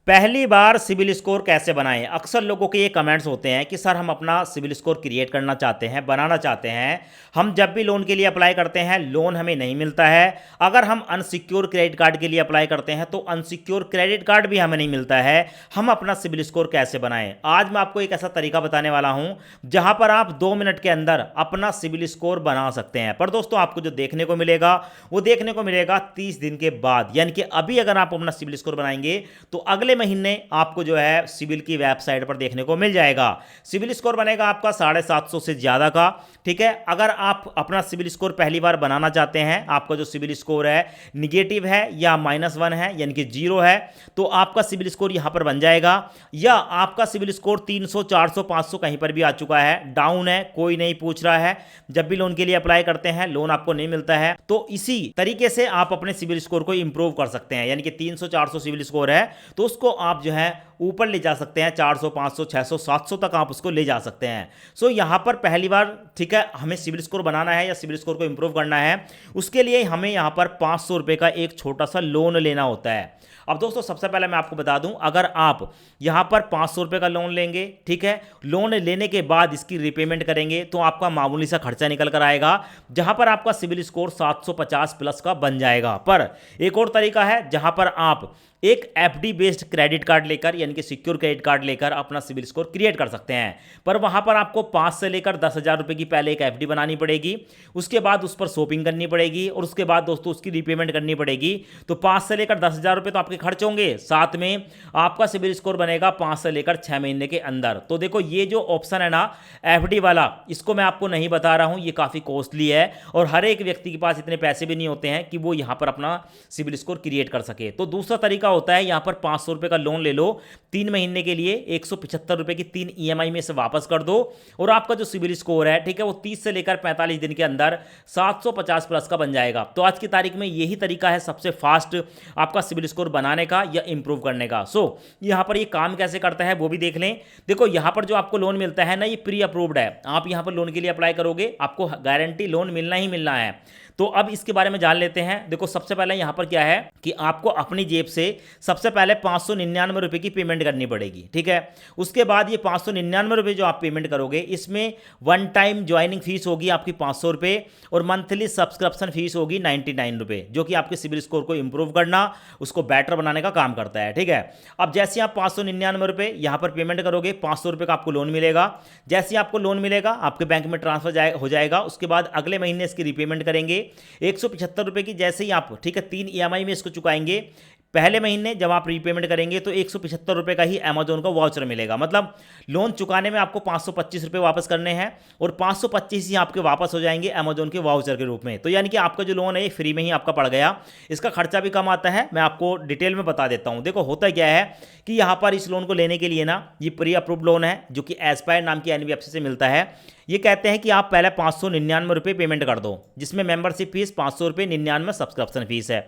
पहली बार civil score कैसे बनाएं? अक्सर लोगों के ये कमेंट्स होते हैं कि सर हम अपना सिविल स्कोर क्रिएट करना चाहते हैं, बनाना चाहते हैं। हम जब भी लोन के लिए अप्लाई करते हैं लोन हमें नहीं मिलता है। अगर हम अनसिक्योर क्रेडिट कार्ड के लिए अप्लाई करते हैं तो अनसिक्योर क्रेडिट कार्ड भी हमें नहीं मिलता है। हम अपना सिविल स्कोर कैसे बनाएं? आज मैं आपको एक ऐसा तरीका बताने वाला हूं जहां पर आप 2 मिनट के अंदर अपना सिविल स्कोर बना सकते हैं। पर दोस्तों आपको जो देखने को मिलेगा वो देखने को मिलेगा 30 दिन के बाद, यानी कि अभी अगर आप अपना सिविल स्कोर बनाएंगे तो अगले महीने आपको जो है सिविल की वेबसाइट पर देखने को मिल जाएगा। सिविल स्कोर बनेगा आपका 750 से ज़्यादा का। ठीक है, अगर आप अपना सिविल स्कोर पहली बार बनाना चाहते हैं, आपका जो सिविल स्कोर है निगेटिव है या -1 है यानी कि 0 है, तो आपका सिविल स्कोर यहां पर बन जाएगा। या आपका सिविल स्कोर 300 400 500 कहीं पर भी आ चुका है, डाउन है, कोई नहीं पूछ रहा है, जब भी लोन के लिए अप्लाई करते हैं लोन आपको नहीं मिलता है, तो इसी तरीके से आप अपने सिविल स्कोर को इंप्रूव कर सकते हैं। यानी कि 300 400 सिविल स्कोर है तो उसको आप जो है ऊपर ले जा सकते हैं, 400 500 600 700 तक आप उसको ले जा सकते हैं। सो यहाँ पर पहली बार ठीक है हमें सिविल स्कोर बनाना है या सिविल स्कोर को इंप्रूव करना है, उसके लिए हमें यहाँ पर 500 रुपये का एक छोटा सा लोन लेना होता है। अब दोस्तों सबसे पहले मैं आपको बता दूं, अगर आप यहाँ पर 500 रुपये का लोन लेंगे, ठीक है, लोन लेने के बाद इसकी रिपेमेंट करेंगे तो आपका मामूली सा खर्चा निकल कर आएगा, जहाँ पर आपका सिविल स्कोर 750 प्लस का बन जाएगा। पर एक और तरीका है जहाँ पर आप एक एफडी बेस्ड क्रेडिट कार्ड लेकर यानी कि सिक्योर क्रेडिट कार्ड लेकर अपना सिविल स्कोर क्रिएट कर सकते हैं। पर वहां पर आपको 5 से लेकर 10,000 रुपए की पहले एक एफडी बनानी पड़ेगी, उसके बाद उस पर शॉपिंग करनी पड़ेगी और उसके बाद दोस्तों उसकी रीपेमेंट करनी पड़ेगी। तो 5 से लेकर 10,000 रुपए तो आपके खर्च होंगे, साथ में आपका सिविल स्कोर बनेगा 5 से लेकर 6 महीने के अंदर। तो देखो ये जो ऑप्शन है ना एफडी वाला, इसको मैं आपको नहीं बता रहा हूं, ये काफ़ी कॉस्टली है और हर एक व्यक्ति के पास इतने पैसे भी नहीं होते हैं कि वो यहां पर अपना सिविल स्कोर क्रिएट कर सके। तो दूसरा तरीका होता है यहां पर 500 रुपए का लोन ले लो, 3 महीने के लिए 175 रुपए की 3 ईएमआई में से वापस कर दो और आपका जो सिविल स्कोर है ठीक है वो 30 से लेकर 45 दिन के अंदर 750 प्लस का बन जाएगा। तो आज की तारीख में यही तरीका है सबसे फास्ट आपका सिविल स्कोर बनाने का या इंप्रूव करने का। सो यहां पर ये काम कैसे करता है वो भी देख लें। देखो यहां पर जो आपको लोन मिलता है ना ये प्री अप्रूव्ड है, आप यहां पर लोन के लिए अप्लाई करोगे आपको गारंटी लोन मिलना ही मिलना है। तो अब इसके बारे में जान लेते हैं। देखो सबसे पहले यहां पर क्या है कि आपको अपनी जेब से सबसे पहले 599 रुपए की पेमेंट करनी पड़ेगी, ठीक है। उसके बाद ये 599 रुपए जो आप पेमेंट करोगे इसमें वन टाइम ज्वाइनिंग फीस होगी आपकी 500 रुपए और मंथली सब्सक्रिप्शन फीस होगी 99 रुपए, जो कि आपके सिविल स्कोर को इंप्रूव करना उसको बेटर बनाने का काम करता है, ठीक है। अब जैसे आप 599 रुपए यहां पर पेमेंट करोगे 500 रुपए का आपको लोन मिलेगा। जैसे ही आपको लोन मिलेगा आपके बैंक में ट्रांसफर हो जाएगा, उसके बाद अगले महीने इसकी रीपेमेंट करेंगे 175 रुपए की। जैसे ही आप ठीक है 3 ईएमआई में इसको चुकाएंगे, पहले महीने जब आप रीपेमेंट करेंगे तो 175 रुपए का ही अमेजोन का वाउचर मिलेगा। मतलब लोन चुकाने में आपको 525 रुपए वापस करने हैं और 525 ही आपके वापस हो जाएंगे अमेजोन के वाउचर के रूप में। तो यानी कि आपका जो लोन है ये फ्री में ही आपका पड़ गया, इसका खर्चा भी कम आता है। मैं आपको डिटेल में बता देता हूं। देखो होता क्या है कि यहाँ पर इस लोन को लेने के लिए ना ये प्री अप्रूव्ड लोन है जो कि एस्पायर नाम की एनबीएफसी से मिलता है। ये कहते हैं कि आप पहले 599 रुपये पेमेंट कर दो, जिसमें मेंबरशिप फीस 500 रुपये 99 सब्सक्रिप्शन फीस है।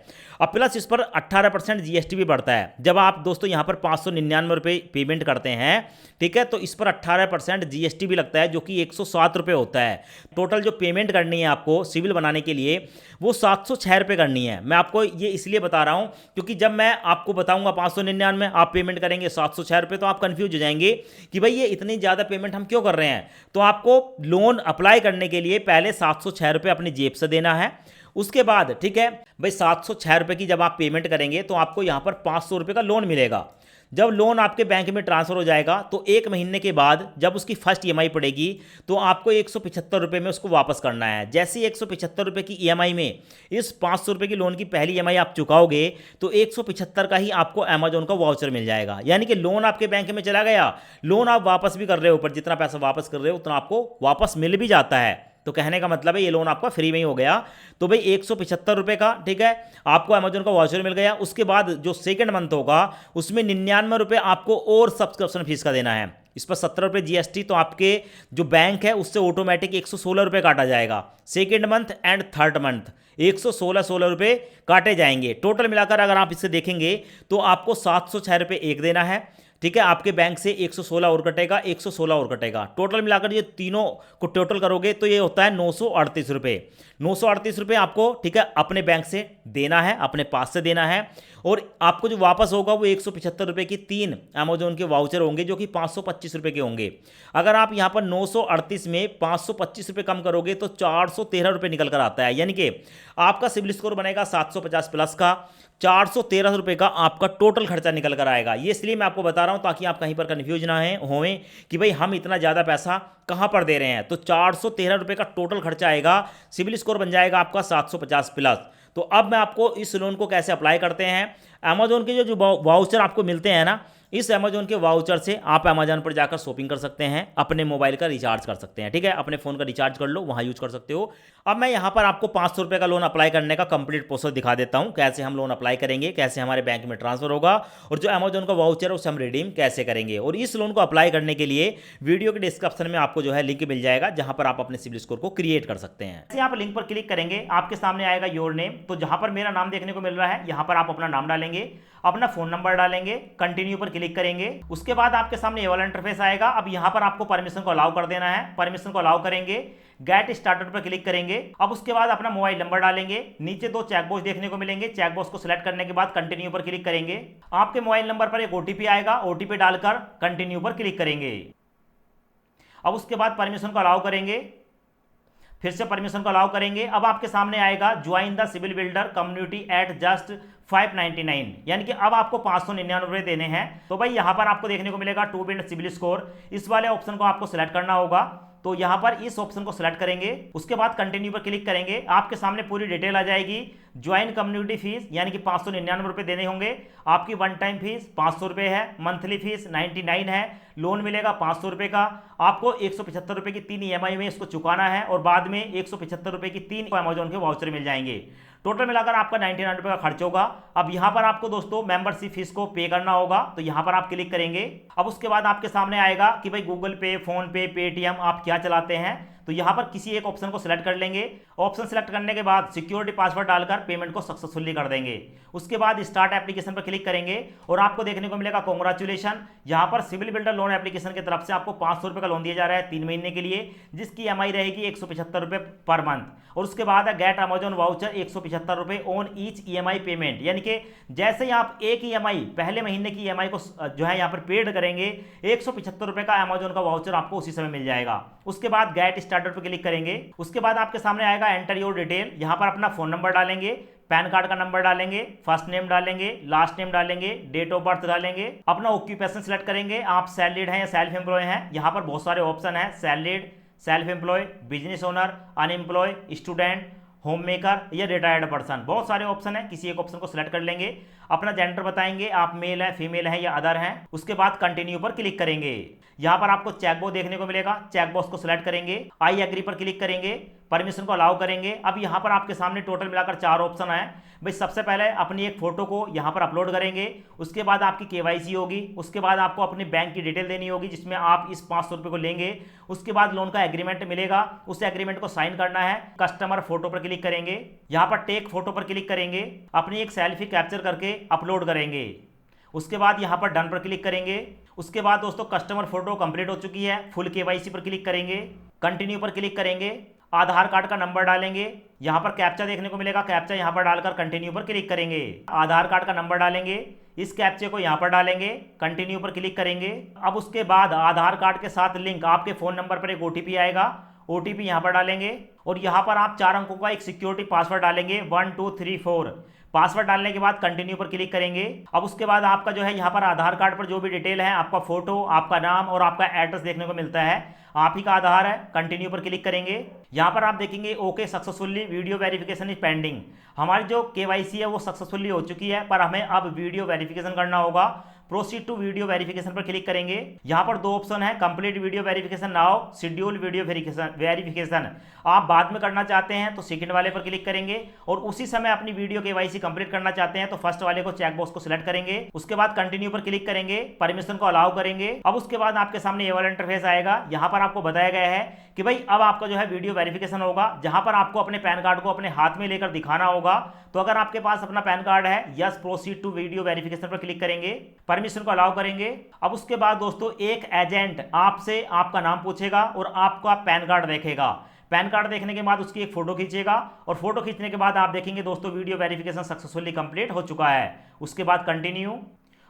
अब प्लस इस पर 18% जीएसटी भी बढ़ता है। जब आप दोस्तों यहाँ पर 599 रुपये पेमेंट करते हैं ठीक है तो इस पर 18% जीएसटी भी लगता है जो कि 107 रुपये होता है। टोटल जो पेमेंट करनी है आपको सिविल बनाने के लिए वो 706 रुपये करनी है। मैं आपको ये इसलिए बता रहा हूँ क्योंकि जब मैं आपको बताऊंगा 599 आप पेमेंट करेंगे 706 रुपये तो आप कंफ्यूज हो जाएंगे कि भाई ये इतनी ज़्यादा पेमेंट हम क्यों कर रहे हैं। तो आपको लोन अप्लाई करने के लिए पहले 706 रुपये अपनी जेब से देना है। उसके बाद ठीक है भाई 706 रुपये की जब आप पेमेंट करेंगे तो आपको यहाँ पर 500 रुपये का लोन मिलेगा। जब लोन आपके बैंक में ट्रांसफर हो जाएगा तो 1 महीने के बाद जब उसकी फर्स्ट ईएमआई पड़ेगी तो आपको 175 रुपये में उसको वापस करना है। जैसे ही 175 रुपये की ईएमआई में इस 500 रुपये की लोन की पहली ईएमआई आप चुकाओगे तो 175 का ही आपको अमेजोन का वाउचर मिल जाएगा। यानी कि लोन आपके बैंक में चला गया, लोन आप वापस भी कर रहे हो, ऊपर जितना पैसा वापस कर रहे हो उतना आपको वापस मिल भी जाता है। तो कहने का मतलब है ये लोन आपका फ्री में ही हो गया। तो भाई 175 रुपये का ठीक है आपको अमेजोन का वाउचर मिल गया। उसके बाद जो सेकंड मंथ होगा उसमें 99 रुपये आपको और सब्सक्रिप्शन फीस का देना है। इस पर 17 रुपये जीएसटी, तो आपके जो बैंक है उससे ऑटोमेटिक 116 रुपये काटा जाएगा। Second month and third month 116 रुपये काटे जाएंगे। टोटल मिलाकर अगर आप इसे देखेंगे तो आपको 706 रुपये एक देना है, ठीक है। आपके बैंक से 116 और कटेगा, 116 और कटेगा। टोटल मिलाकर ये तीनों को टोटल करोगे तो ये होता है 938 रुपये। 938 रुपये आपको, ठीक है, अपने बैंक से देना है, अपने पास से देना है। और आपको जो वापस होगा वो 175 रुपये की 3 अमेजोन के वाउचर होंगे जो कि 525 रुपये के होंगे। अगर आप यहाँ पर 938 में 525 रुपये कम करोगे तो 413 रुपये निकल कर आता है, यानी कि आपका सिबिल स्कोर बनेगा 750 प्लस का। 413 रुपये का आपका टोटल खर्चा निकल कर आएगा। ये इसलिए मैं आपको बता रहा हूँ ताकि आप कहीं पर कन्फ्यूज ना होएं कि भाई हम इतना ज़्यादा पैसा कहाँ पर दे रहे हैं। तो 413 रुपये का टोटल खर्चा आएगा, सिबिल स्कोर बन जाएगा आपका 750 प्लस। तो अब मैं आपको इस लोन को कैसे अप्लाई करते हैं, अमेजोन के जो वाउचर आपको मिलते हैं ना, इस अमेजोन के वाउचर से आप अमेजोन पर जाकर शॉपिंग कर सकते हैं, अपने मोबाइल का रिचार्ज कर सकते हैं, ठीक है। अपने फ़ोन का रिचार्ज कर लो, वहाँ यूज कर सकते हो। अब मैं यहाँ पर आपको 500 रुपये का लोन अप्लाई करने का कंप्लीट प्रोसेस दिखा देता हूँ, कैसे हम लोन अप्लाई करेंगे, कैसे हमारे बैंक में ट्रांसफर होगा और जो अमेजोन का वाउचर है उसे हम रिडीम कैसे करेंगे। और इस लोन को अप्लाई करने के लिए वीडियो के डिस्क्रिप्शन में आपको जो है लिंक मिल जाएगा जहाँ पर आप अपने सिबिल स्कोर को क्रिएट कर सकते हैं। जैसे आप लिंक पर क्लिक करेंगे आपके सामने आएगा योर नेम। तो जहाँ पर मेरा नाम देखने को मिल रहा है यहाँ पर आप अपना नाम डालेंगे, अपना फोन नंबर डालेंगे, कंटिन्यू पर क्लिक करेंगे। उसके बाद आपके सामने ये वाला इंटरफेस आएगा। अब यहाँ पर आपको परमिशन को अलाउ कर देना है। परमिशन को अलाउ करेंगे, गेट स्टार्टेड पर क्लिक करेंगे। अब उसके बाद अपना मोबाइल नंबर डालेंगे। नीचे 2 चेकबॉक्स देखने को मिलेंगे, चेकबॉक्स को सिलेक्ट करने के बाद कंटिन्यू पर क्लिक करेंगे। आपके मोबाइल नंबर पर एक ओटीपी आएगा, ओटीपी डालकर कंटिन्यू पर क्लिक करेंगे। अब उसके बाद परमिशन को अलाउ करेंगे, फिर से परमिशन को अलाउ करेंगे। अब आपके सामने आएगा join the civil builder community at just 599, यानी कि अब आपको 599 रुपये देने हैं। तो भाई यहाँ पर आपको देखने को मिलेगा टू बिल्ड सिविल स्कोर, इस वाले ऑप्शन को आपको सिलेक्ट करना होगा। तो यहाँ पर इस ऑप्शन को सिलेक्ट करेंगे, उसके बाद कंटिन्यू पर क्लिक करेंगे। आपके सामने पूरी डिटेल आ जाएगी। ज्वाइन कम्युनिटी फीस यानी कि 599 रुपये देने होंगे। आपकी वन टाइम फीस 500 रुपये है, मंथली फीस 99 है, लोन मिलेगा 500 रुपये का। आपको 175 रुपये की 3 EMI में इसको चुकाना है और बाद में 175 रुपये की 3 अमेजोन के वाउचर मिल जाएंगे। टोटल मिलाकर आपका 99 रुपये का खर्च होगा। अब यहाँ पर आपको दोस्तों मेंबरशिप फीस को पे करना होगा, तो यहाँ पर आप क्लिक करेंगे। अब उसके बाद आपके सामने आएगा कि भाई गूगल पे, फोन पे, पेटीएम आप क्या चलाते हैं, तो यहाँ पर किसी एक ऑप्शन को सिलेक्ट कर लेंगे। ऑप्शन सिलेक्ट करने के बाद सिक्योरिटी पासवर्ड डालकर पेमेंट को सक्सेसफुली कर देंगे। उसके बाद स्टार्ट एप्लीकेशन पर क्लिक करेंगे और आपको देखने को मिलेगा कांग्रेचुलेशन, यहाँ पर सिविल बिल्डर लोन एप्लीकेशन की तरफ से आपको 500 रुपये का लोन दिया जा रहा है 3 महीने के लिए, जिसकी EMI रहेगी 175 रुपये पर मंथ। और उसके बाद है गेट अमेजोन वाउचर 175 रुपये ऑन ईच EMI पेमेंट, यानी कि जैसे ही आप एक EMI पहले महीने की EMI को जो है यहाँ पर पेड करेंगे 175 रुपये का अमेजोन का वाउचर आपको उसी समय मिल जाएगा। उसके बाद गेट स्टार्टेड पर क्लिक करेंगे। उसके बाद आपके सामने आएगा एंटर योर डिटेल, यहाँ पर अपना फोन नंबर डालेंगे, पैन कार्ड का नंबर डालेंगे, फर्स्ट नेम डालेंगे, लास्ट नेम डालेंगे, डेट ऑफ बर्थ डालेंगे, अपना ऑक्यूपेशन सिलेक्ट करेंगे, आप सैलरीड हैं या सेल्फ एम्प्लॉय हैं। यहाँ पर बहुत सारे ऑप्शन हैं, salaried, self employ, business owner, unemploy, student, home maker या रिटायर्ड पर्सन, बहुत सारे ऑप्शन है। किसी एक ऑप्शन को सिलेक्ट कर लेंगे, अपना जेंडर बताएंगे, आप मेल है, फीमेल है या अदर हैं। उसके बाद कंटिन्यू पर क्लिक करेंगे। यहाँ पर आपको चेकबॉक्स देखने को मिलेगा, चेकबॉक्स को सिलेक्ट करेंगे, आई एग्री पर क्लिक करेंगे, परमिशन को अलाउ करेंगे। अब यहाँ पर आपके सामने टोटल मिलाकर 4 ऑप्शन है। भाई सबसे पहले अपनी एक फोटो को यहाँ पर अपलोड करेंगे, उसके बाद आपकी KYC होगी, उसके बाद आपको अपने बैंक की डिटेल देनी होगी जिसमें आप इस 500 रुपये को लेंगे। उसके बाद लोन का एग्रीमेंट मिलेगा, उस एग्रीमेंट को साइन करना है। कस्टमर फोटो पर क्लिक करेंगे, यहाँ पर टेक फोटो पर क्लिक करेंगे, अपनी एक सेल्फी कैप्चर करके अपलोड करेंगे। उसके बाद यहाँ पर डन पर क्लिक करेंगे। उसके बाद दोस्तों कस्टमर फोटो कंप्लीट हो चुकी है, फुल KYC पर क्लिक करेंगे, कंटिन्यू पर क्लिक करेंगे, आधार कार्ड का नंबर डालेंगे, यहाँ पर कैप्चा देखने को मिलेगा, कैप्चा यहाँ पर डालकर कंटिन्यू पर क्लिक करेंगे, आधार कार्ड का नंबर डालेंगे, इस कैप्चे को यहाँ पर डालेंगे, कंटिन्यू पर क्लिक करेंगे। अब उसके बाद आधार कार्ड के साथ लिंक आपके फ़ोन नंबर पर एक OTP आएगा, OTP यहाँ पर डालेंगे और यहाँ पर आप 4 अंकों का एक सिक्योरिटी पासवर्ड डालेंगे 1 2 3 4। पासवर्ड डालने के बाद कंटिन्यू पर क्लिक करेंगे। अब उसके बाद आपका जो है यहाँ पर आधार कार्ड पर जो भी डिटेल है, आपका फोटो, आपका नाम और आपका एड्रेस देखने को मिलता है, आप ही का आधार है, कंटिन्यू पर क्लिक करेंगे। यहाँ पर आप देखेंगे okay successfully video verification is pending, हमारी जो KYC है वो सक्सेसफुली हो चुकी है, पर हमें अब वीडियो वेरिफिकेशन करना होगा। प्रोसीड टू वीडियो वेरिफिकेशन पर क्लिक करेंगे। यहाँ पर दो ऑप्शन है, complete video verification now, schedule video verification. आप बाद में करना चाहते हैं तो सेकंड वाले पर क्लिक करेंगे, और उसी समय अपनी वीडियो केवाईसी कंप्लीट करना चाहते हैं तो फर्स्ट वाले को चेक बॉक्स को सिलेक्ट करेंगे। उसके बाद कंटिन्यू पर क्लिक करेंगे, परमिशन को अलाउ करेंगे। अब उसके बाद आपके सामने ये वाला इंटरफेस आएगा। यहाँ पर आपको बताया गया है कि भाई अब आपका जो है वीडियो वेरिफिकेशन होगा, जहां पर आपको अपने पैन कार्ड को अपने हाथ में लेकर दिखाना होगा। तो अगर आपके पास अपना पैन कार्ड है, yes proceed to video verification पर क्लिक करेंगे, परमिशन को अलाउ करेंगे। अब उसके बाद दोस्तों एक एजेंट आपसे आपका नाम पूछेगा और आपका पैन कार्ड देखेगा। पैन कार्ड देखने के बाद उसकी एक फोटो खींचेगा, और फोटो खींचने के बाद आप देखेंगे दोस्तों वीडियो वेरिफिकेशन सक्सेसफुली कंप्लीट हो चुका है। उसके बाद कंटिन्यू,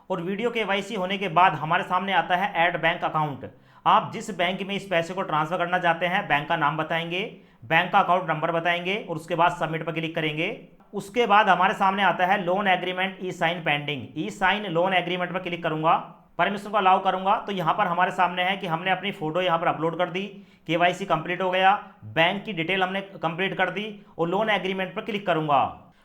और वीडियो केवाईसी होने के बाद हमारे सामने आता है ऐड बैंक अकाउंट। आप जिस बैंक में इस पैसे को ट्रांसफर करना चाहते हैं बैंक का नाम बताएंगे, बैंक का अकाउंट नंबर बताएंगे, और उसके बाद सबमिट पर क्लिक करेंगे। उसके बाद हमारे सामने आता है लोन एग्रीमेंट ई साइन पेंडिंग। ई साइन लोन एग्रीमेंट पर क्लिक करूंगा, परमिशन को अलाउ करूंगा। तो यहां पर हमारे सामने है कि हमने अपनी फोटो यहां पर अपलोड कर दी, केवाईसी कंप्लीट हो गया, बैंक की डिटेल हमने कंप्लीट कर दी, और लोन एग्रीमेंट पर क्लिक करूंगा।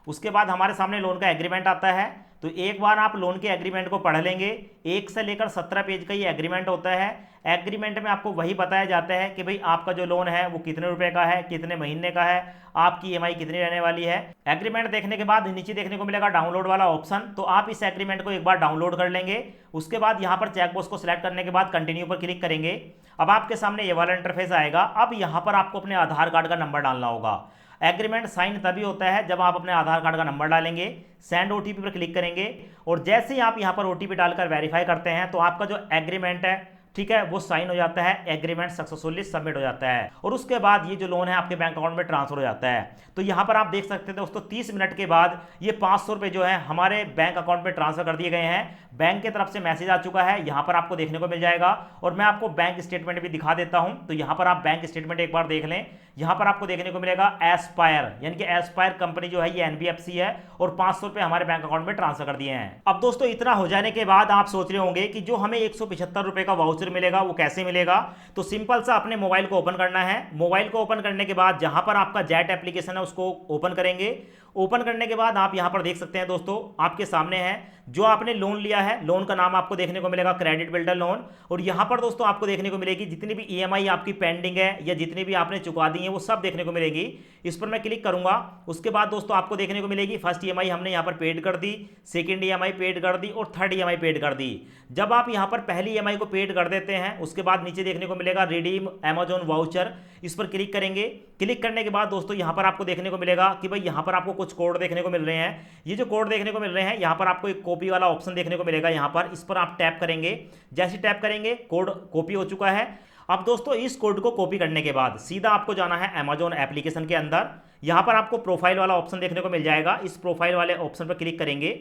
उसके बाद हमारे सामने लोन का एग्रीमेंट आता है। तो एक बार आप लोन के एग्रीमेंट को पढ़ लेंगे। 1 से लेकर 17 पेज का ये एग्रीमेंट होता है। एग्रीमेंट में आपको वही बताया जाता है कि भाई आपका जो लोन है वो कितने रुपए का है, कितने महीने का है, आपकी ईएमआई कितनी रहने वाली है। एग्रीमेंट देखने के बाद नीचे देखने को मिलेगा डाउनलोड वाला ऑप्शन, तो आप इस एग्रीमेंट को एक बार डाउनलोड कर लेंगे। उसके बाद यहाँ पर चेकबॉक्स को सिलेक्ट करने के बाद कंटिन्यू पर क्लिक करेंगे। अब आपके सामने ये वाला इंटरफेस आएगा। अब यहाँ पर आपको अपने आधार कार्ड का नंबर डालना होगा। एग्रीमेंट साइन तभी होता है जब आप अपने आधार कार्ड का नंबर डालेंगे, सेंड ओटीपी पर क्लिक करेंगे, और जैसे ही आप यहां पर ओटीपी डालकर वेरीफाई करते हैं तो आपका जो एग्रीमेंट है, ठीक है, वो साइन हो जाता है, एग्रीमेंट सक्सेसफुली सबमिट हो जाता है, और उसके बाद ये जो लोन है आपके बैंक अकाउंट में ट्रांसफर हो जाता है। तो यहाँ पर आप देख सकते हैं दोस्तों 30 मिनट के बाद ये 500 रुपये जो है हमारे बैंक अकाउंट में ट्रांसफर कर दिए गए हैं। बैंक की तरफ से मैसेज आ चुका है, यहाँ पर आपको देखने को मिल जाएगा। और मैं आपको बैंक स्टेटमेंट भी दिखा देता हूँ। तो यहाँ पर आप बैंक स्टेटमेंट एक बार देख लें। यहाँ पर आपको देखने को मिलेगा एस्पायर, यानी कि एस्पायर कंपनी जो है ये एनबीएफसी है, और 500 रुपये हमारे बैंक अकाउंट में ट्रांसफर कर दिए हैं। अब दोस्तों इतना हो जाने के बाद आप सोच रहे होंगे कि जो हमें 175 रुपये का वाउचर मिलेगा वो कैसे मिलेगा। तो सिंपल सा अपने मोबाइल को ओपन करना है। मोबाइल को ओपन करने के बाद जहां पर आपका जैट एप्लीकेशन है उसको ओपन करेंगे। ओपन करने के बाद आप यहां पर देख सकते हैं दोस्तों आपके सामने है जो आपने लोन लिया है, लोन का नाम आपको देखने को मिलेगा क्रेडिट बिल्डर लोन। और यहां पर दोस्तों आपको देखने को मिलेगी जितनी भी ईएमआई आपकी पेंडिंग है या जितनी भी आपने चुका दी है वो सब देखने को मिलेगी। इस पर मैं क्लिक करूंगा। उसके बाद दोस्तों आपको देखने को मिलेगी फर्स्ट ईएमआई हमने यहां पर पेड कर दी, सेकंड ईएमआई पेड कर दी, और थर्ड ईएमआई पेड कर दी। जब आप यहां पर पहली ईएमआई को पेड कर देते हैं उसके बाद नीचे देखने को मिलेगा रिडीम अमेजॉन वाउचर, इस पर क्लिक करेंगे। क्लिक करने के बाद दोस्तों यहां पर आपको देखने को मिलेगा कि भाई यहां पर आपको कुछ कोड देखने को मिल रहे हैं। ये जो कोड देखने को मिल रहे हैं यहां पर आपको एक कॉपी वाला ऑप्शन देखने को मिलेगा। यहां पर इस पर आप टैप करेंगे, जैसे टैप करेंगे कोड कॉपी हो चुका है। अब दोस्तों इस कोड को कॉपी करने के बाद सीधा आपको जाना है अमेजॉन एप्लीकेशन के अंदर। यहां पर आपको प्रोफाइल वाला ऑप्शन देखने को मिल जाएगा, इस प्रोफाइल वाले ऑप्शन पर क्लिक करेंगे।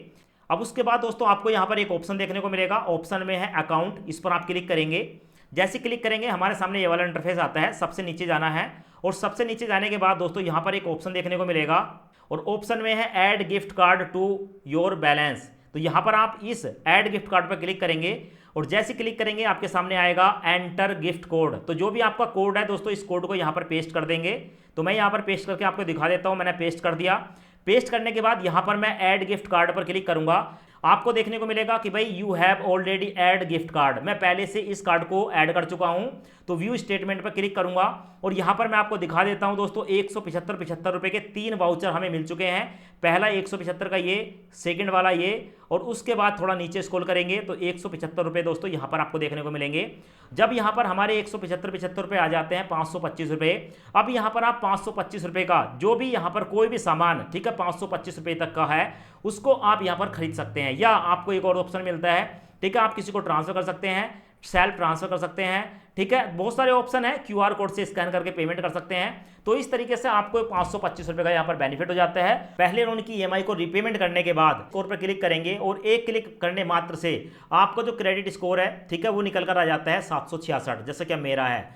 अब उसके बाद दोस्तों आपको यहां पर एक ऑप्शन देखने को मिलेगा, ऑप्शन में है अकाउंट, इस पर आप क्लिक करेंगे। जैसे क्लिक करेंगे हमारे सामने ये वाला इंटरफेस आता है। सबसे नीचे जाना है, और सबसे नीचे जाने के बाद दोस्तों यहां पर एक ऑप्शन देखने को मिलेगा, और ऑप्शन में है add gift card to your balance. तो यहां पर आप इस ऐड गिफ्ट कार्ड पर क्लिक करेंगे, और जैसे क्लिक करेंगे आपके सामने आएगा एंटर गिफ्ट कोड। तो जो भी आपका कोड है दोस्तों इस कोड को यहां पर पेस्ट कर देंगे। तो मैं यहां पर पेस्ट करके आपको दिखा देता हूं। मैंने पेस्ट कर दिया। पेस्ट करने के बाद यहां पर मैं ऐड गिफ्ट कार्ड पर क्लिक करूंगा। आपको देखने को मिलेगा कि भाई you have already add gift card, मैं पहले से इस कार्ड को ऐड कर चुका हूं। तो व्यू स्टेटमेंट पर क्लिक करूंगा, और यहां पर मैं आपको दिखा देता हूं दोस्तों 175 रुपए के 3 वाउचर हमें मिल चुके हैं। पहला 175 का ये, सेकंड वाला ये, और उसके बाद थोड़ा नीचे स्क्रॉल करेंगे तो 175 रुपए दोस्तों यहां पर आपको देखने को मिलेंगे। जब यहां पर हमारे 175 रुपए आ जाते हैं 525 रुपए, अब यहां पर आप 525 रुपए का जो भी यहां पर कोई भी सामान, ठीक है, 525 रुपए तक का है उसको आप यहां पर खरीद सकते हैं। या आपको एक और ऑप्शन मिलता है, ठीक है, आप किसी को ट्रांसफर कर सकते हैं, सेल्फ ट्रांसफर कर सकते हैं, ठीक है, बहुत सारे ऑप्शन है। क्यूआर कोड से स्कैन करके पेमेंट कर सकते हैं। तो इस तरीके से आपको 525 रुपए का यहाँ पर बेनिफिट हो जाता है। पहले लोन की ईएमआई को रीपेमेंट करने के बाद स्कोर पर क्लिक करेंगे, और एक क्लिक करने मात्र से आपका जो क्रेडिट स्कोर है, ठीक है, वो निकल कर आ जाता है 766, जैसे कि मेरा है।